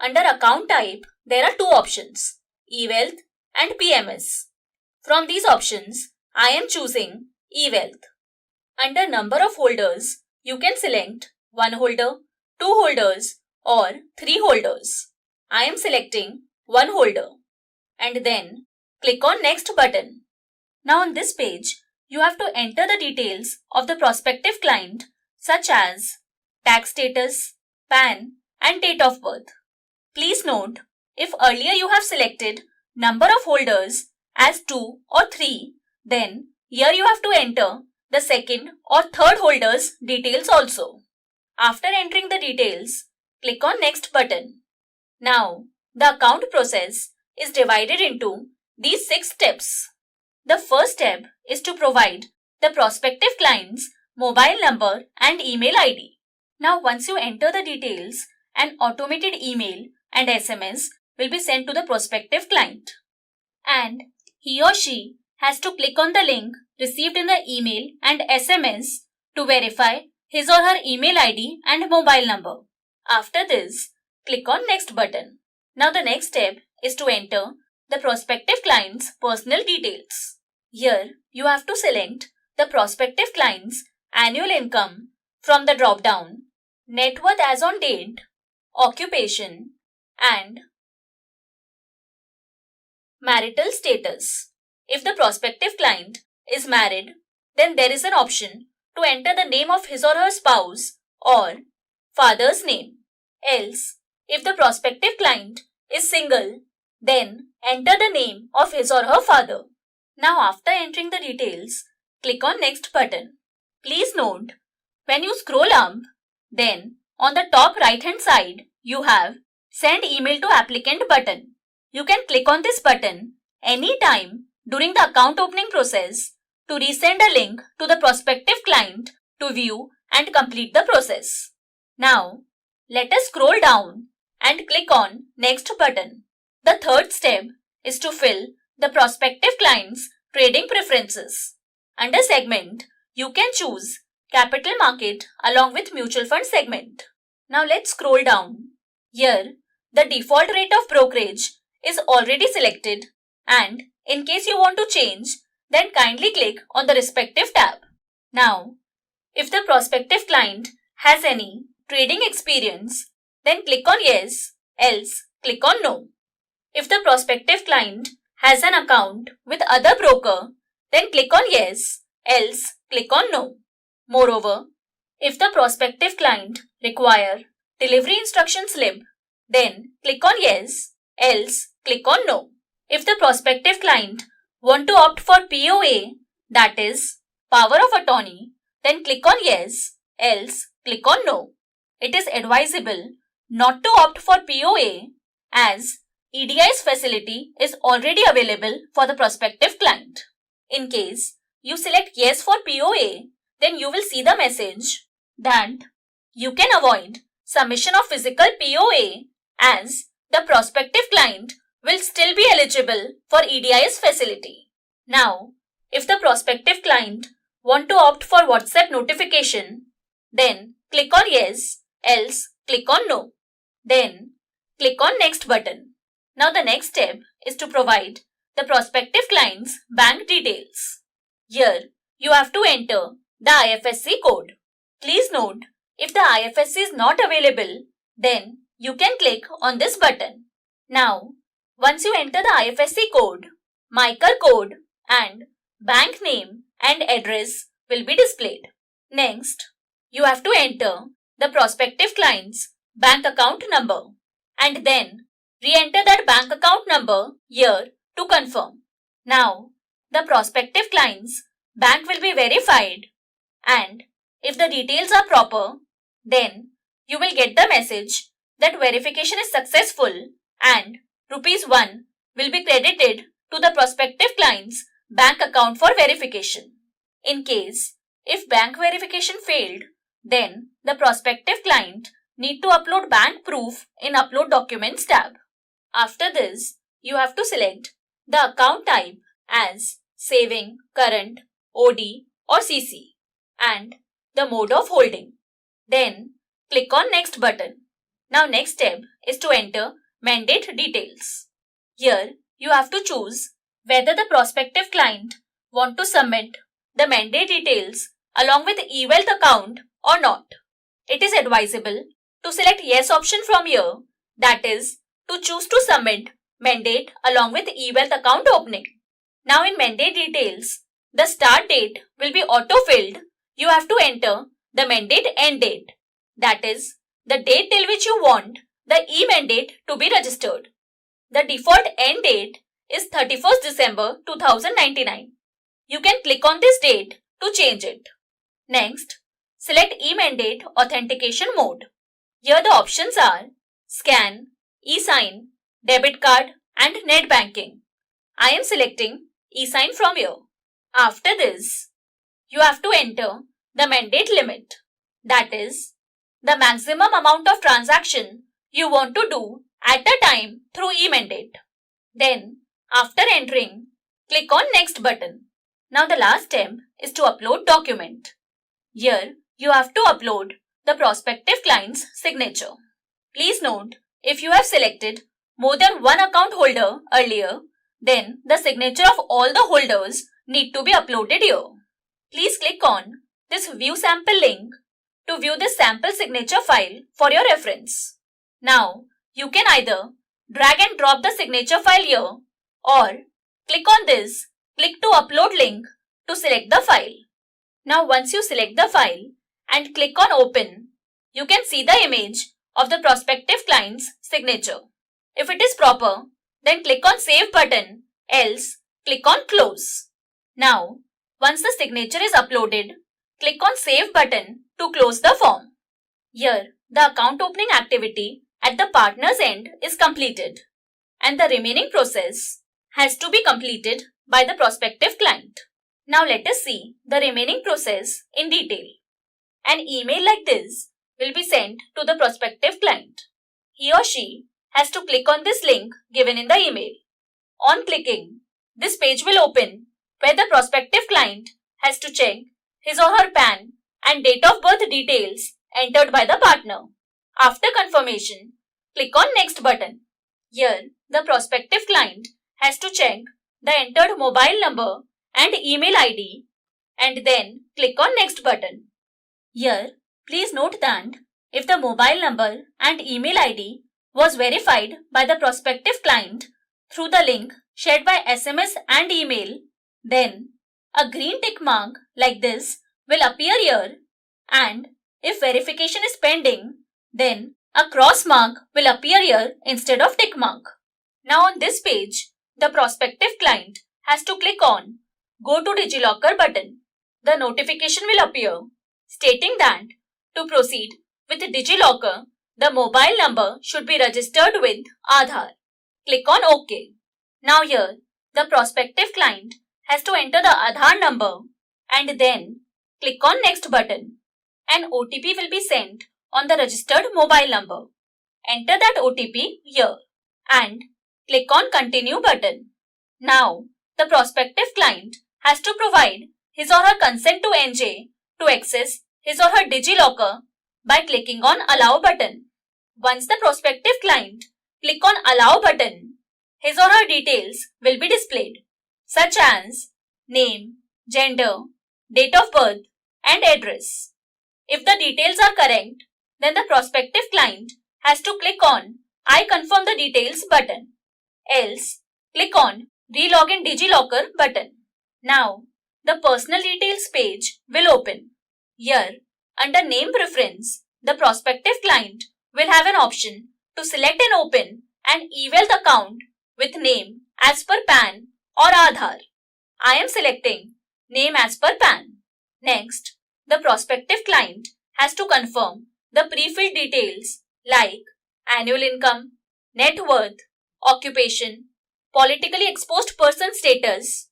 Under account type, there are two options, eWealth and PMS. From these options, I am choosing eWealth. Under number of holders, you can select 1 holder, 2 holders or 3 holders. I am selecting 1 holder and then click on Next button. Now on this page, you have to enter the details of the prospective client such as tax status, PAN and date of birth. Please note, if earlier you have selected number of holders as 2 or 3, then here you have to enter the second or third holder's details also. After entering the details, click on Next button. Now, the account process is divided into these 6 steps. The first step is to provide the prospective client's mobile number and email ID. Now, once you enter the details, an automated email and SMS will be sent to the prospective client. And he or she has to click on the link received in the email and SMS to verify his or her email ID and mobile number. After this, click on Next button. Now the next step is to enter the prospective client's personal details. Here, you have to select the prospective client's annual income from the drop-down, net worth as on date, occupation, and marital status. If the prospective client is married, then there is an option to enter the name of his or her spouse or father's name. Else, if the prospective client is single, then enter the name of his or her father. Now after entering the details, click on Next button. Please note, when you scroll up, then on the top right hand side, you have Send Email to Applicant button. You can click on this button anytime during the account opening process to resend a link to the prospective client to view and complete the process. Now, let us scroll down and click on Next button. The third step is to fill the prospective client's trading preferences. Under segment, you can choose capital market along with mutual fund segment. Now let's scroll down. Here, the default rate of brokerage is already selected, and in case you want to change, then kindly click on the respective tab. Now, if the prospective client has any trading experience, then click on Yes, else click on No. If the prospective client has an account with other broker, then click on Yes, else click on No. Moreover, if the prospective client require delivery instruction slip, then click on Yes, else click on No. If the prospective client want to opt for POA, that is power of attorney, then click on Yes, else click on No. It is advisable not to opt for POA as EDI's facility is already available for the prospective client. In case you select Yes for POA, then you will see the message that you can avoid submission of physical POA as the prospective client will still be eligible for EDI's facility. Now, if the prospective client want to opt for WhatsApp notification, then click on Yes, else click on No. Then click on Next button. Now the next step is to provide the prospective client's bank details. Here, you have to enter the IFSC code. Please note, if the IFSC is not available, then you can click on this button. Now, once you enter the IFSC code, MICAR code and bank name and address will be displayed. Next, you have to enter the prospective client's bank account number and then re-enter that bank account number here to confirm. Now, the prospective client's bank will be verified, and if the details are proper, then you will get the message that verification is successful and ₹1 will be credited to the prospective client's bank account for verification. In case, if bank verification failed, then the prospective client need to upload bank proof in Upload Documents tab. After this, you have to select the account type as Saving, Current, OD or CC and the mode of holding. Then click on Next button. Now next step is to enter mandate details. Here you have to choose whether the prospective client want to submit the mandate details along with eWealth account or not. It is advisable to select yes option from here, that is, to choose to submit mandate along with eWealth account opening. Now in mandate details, the start date will be auto-filled. You have to enter the mandate end date, that is, the date till which you want the e-mandate to be registered. The default end date is 31st December 2099. You can click on this date to change it. Next, select e-mandate authentication mode. Here the options are scan, e-sign, debit card and net banking. I am selecting e-sign from here. After this, you have to enter the mandate limit, that is, the maximum amount of transaction you want to do at a time through e-mandate. Then, after entering, click on next button. Now the last step is to upload document. Here, you have to upload the prospective client's signature. Please note, if you have selected more than one account holder earlier, then the signature of all the holders need to be uploaded here. Please click on this view sample link to view this sample signature file for your reference. Now, you can either drag and drop the signature file here or click on this click to upload link to select the file. Now once you select the file and click on open, you can see the image of the prospective client's signature. If it is proper, then click on save button, else click on close. Now, once the signature is uploaded, click on save button to close the form. Here, the account opening activity at the partner's end is completed and the remaining process has to be completed by the prospective client. Now let us see the remaining process in detail. An email like this will be sent to the prospective client. He or she has to click on this link given in the email. On clicking, this page will open where the prospective client has to check his or her PAN and date of birth details entered by the partner. After confirmation, click on next button. Here, the prospective client has to check the entered mobile number and email ID and then click on next button. Here, please note that if the mobile number and email ID was verified by the prospective client through the link shared by SMS and email, then a green tick mark like this will appear here, and if verification is pending, then a cross mark will appear here instead of tick mark. Now on this page, the prospective client has to click on Go to DigiLocker button. The notification will appear stating that to proceed with DigiLocker, the mobile number should be registered with Aadhaar. Click on OK. Now here, the prospective client has to enter the Aadhaar number and then click on next button. An OTP will be sent on the registered mobile number. Enter that OTP here and click on continue button. Now, the prospective client has to provide his or her consent to NJ to access his or her DigiLocker by clicking on allow button. Once the prospective client click on allow button, his or her details will be displayed, such as name, gender, date of birth, and address. If the details are correct, then the prospective client has to click on I confirm the details button. Else, click on relog in DigiLocker button. Now, the personal details page will open. Here, under name preference, the prospective client will have an option to select and open an eWealth account with name as per PAN or Aadhaar. I am selecting name as per PAN. Next, the prospective client has to confirm the pre-filled details like annual income, net worth, occupation, politically exposed person status,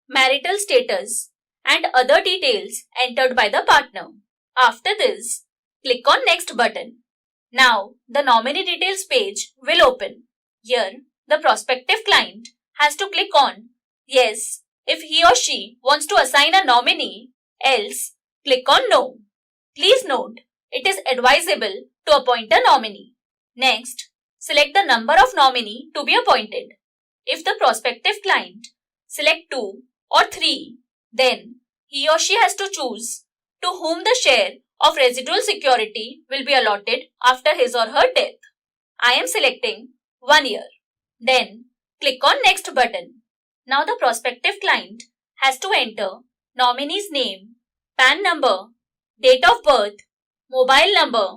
marital status, and other details entered by the partner. After this, click on next button. Now, the nominee details page will open. Here, the prospective client has to click on yes if he or she wants to assign a nominee, else click on no. Please note, it is advisable to appoint a nominee. Next, select the number of nominee to be appointed. If the prospective client select 2 or 3, then he or she has to choose to whom the share of residual security will be allotted after his or her death. I am selecting 1 year. Then click on Next button. Now the prospective client has to enter nominee's name, PAN number, date of birth, mobile number,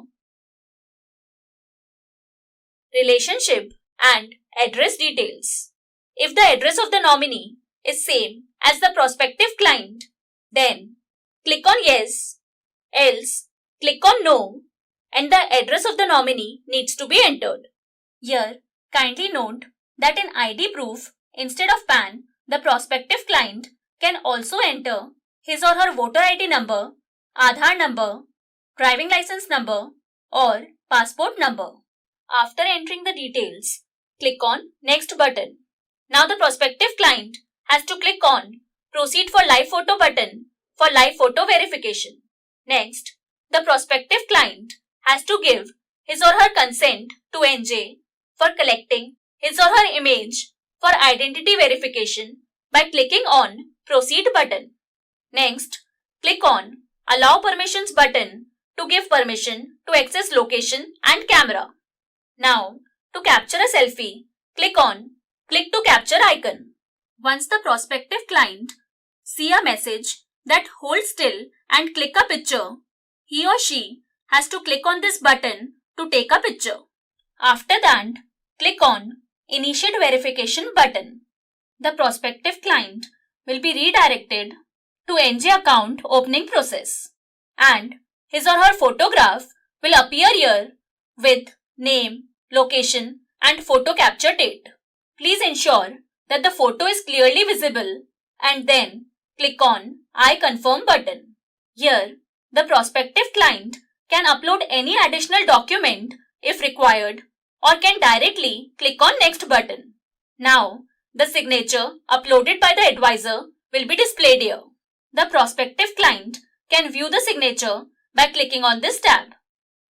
relationship and address details. If the address of the nominee is same as the prospective client, then click on Yes, else click on No, and the address of the nominee needs to be entered. Here, kindly note that in ID proof, instead of PAN, the prospective client can also enter his or her voter ID number, Aadhaar number, driving license number, or passport number. After entering the details, click on Next button. Now the prospective client has to click on Proceed for live photo button for live photo verification. Next, the prospective client has to give his or her consent to NJ for collecting his or her image for identity verification by clicking on Proceed button. Next, click on Allow Permissions button to give permission to access location and camera. Now, to capture a selfie, click on Click to Capture icon. Once the prospective client see a message that hold still and click a picture, he or she has to click on this button to take a picture. After that, click on Initiate Verification button. The prospective client will be redirected to NJ account opening process, and his or her photograph will appear here with name, location and photo capture date. Please ensure that the photo is clearly visible and then click on I confirm button. Here, the prospective client can upload any additional document if required or can directly click on Next button. Now, the signature uploaded by the advisor will be displayed here. The prospective client can view the signature by clicking on this tab.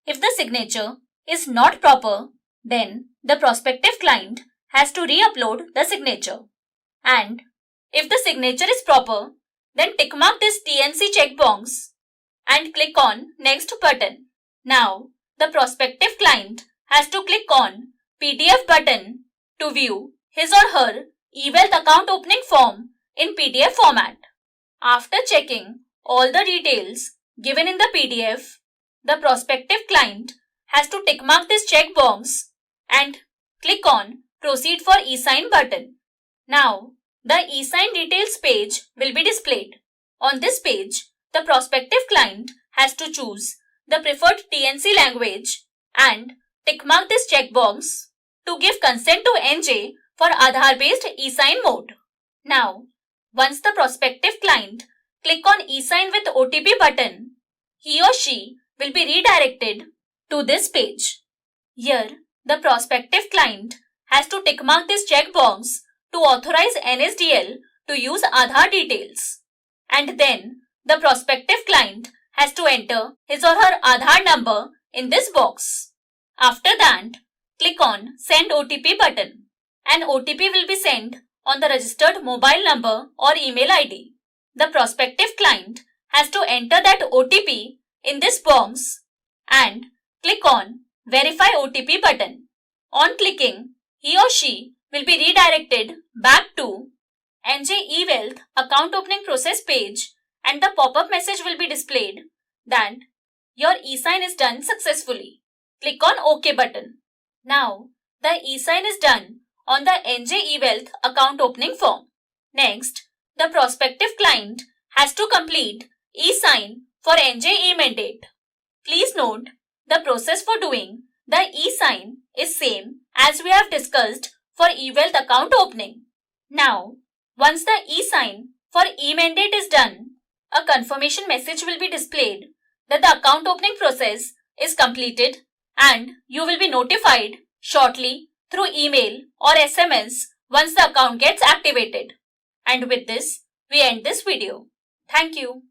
If the signature is not proper, then the prospective client has to re-upload the signature. And if the signature is proper, then tick mark this TNC checkbox and click on Next button. Now, the prospective client has to click on PDF button to view his or her eWealth account opening form in PDF format. After checking all the details given in the PDF, the prospective client has to tick mark this checkbox and click on Proceed for eSign button. Now, the eSign details page will be displayed. On this page, the prospective client has to choose the preferred TNC language and tick mark this checkbox to give consent to NJ for Aadhaar-based eSign mode. Now, once the prospective client click on eSign with OTP button, he or she will be redirected to this page. Here, the prospective client has to tick mark this checkbox to authorize NSDL to use Aadhaar details. And then, the prospective client has to enter his or her Aadhaar number in this box. After that, click on Send OTP button. An OTP will be sent on the registered mobile number or email ID. The prospective client has to enter that OTP in this box and click on Verify OTP button. On clicking, he or she will be redirected back to NJ eWealth account opening process page and the pop-up message will be displayed that your eSign is done successfully. Click on OK button. Now, the eSign is done on the NJ eWealth account opening form. Next, the prospective client has to complete eSign for NJ e-mandate. Please note, the process for doing the eSign is same as we have discussed for eWealth account opening. Now, once the eSign for e-mandate is done, a confirmation message will be displayed that the account opening process is completed and you will be notified shortly through email or SMS once the account gets activated. And with this, we end this video. Thank you.